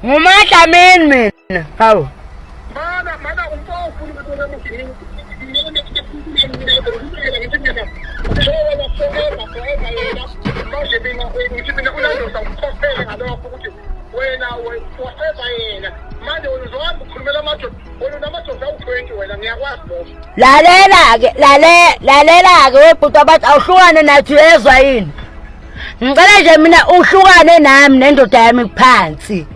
Ngumadlamini mina. Hawu. Mana umpofu ngizwe wena forever yena manje wena uzohamba ukhulumela amadoda wena unamadoda awu-20 wena ngiyakwazi lokho. Lalela-ke webhuti abathi awuhlukane nathi uyezwa yini? Ngicela nje mina uhlukane nami nendoda yami phansi.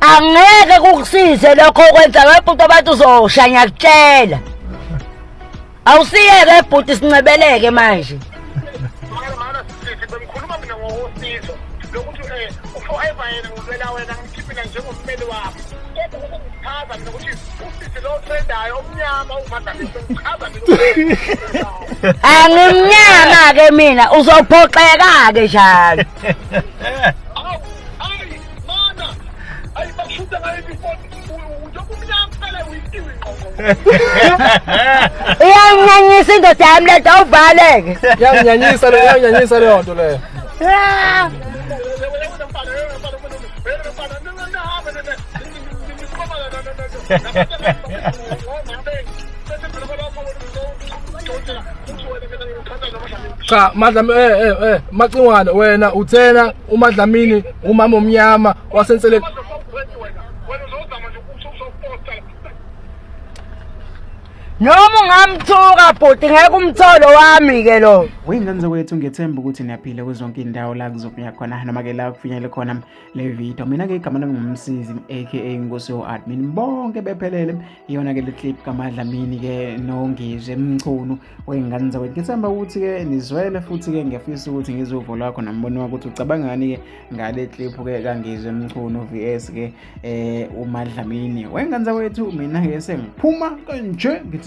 Angeke kukusize lokho okwenza webhuti abathi uzosha ngiyakutshela. Awusiyeke webhuti sincebeleke manje. Mana sithi bengikhuluma mina ngosizo lokuthi forever yena ngizwela wena ngikhiphe njengommeli wakho. Kodwa ukuchaza mina ukuthi usisi lo trendayo omnyama uMadlamini ngichaza mina. Angimnyama-ke mina uzophoxeka-ke njalo. Hayi mana hayi bashuta ngayo before ujoba umnyama phela uyisiwe ingqondo. Iyanganyanyisa indoda yami lento awuvaleke. Iyanganyanyisa leyo nto leyo. Cha Madlamini Macingwane wena uthena uMadlamini umama omnyama wasensele Noma ungamthuka bhuti ngeke umtholo wami-ke lo. Wengane wethu ngethemba ukuthi niyaphila kuzonke indawo la kuzobuya khona noma ke la kufinyele khona le video. Mina ke igama lami ngumsizi aka Nkosi admin bonke bephelele iyona ke le clip kaMadlamini ke noNgizwe Mchunu wengane wethu. Ngithemba ukuthi ke nizwele futhi ke ngiyafisa ukuthi ngizovo lakho namboni wakho ukuthi ucabangani ke ngale clip ke kaNgizwe Mchunu vs ke uMadlamini. Wengane wethu mina ke sengiphuma kanje ngithi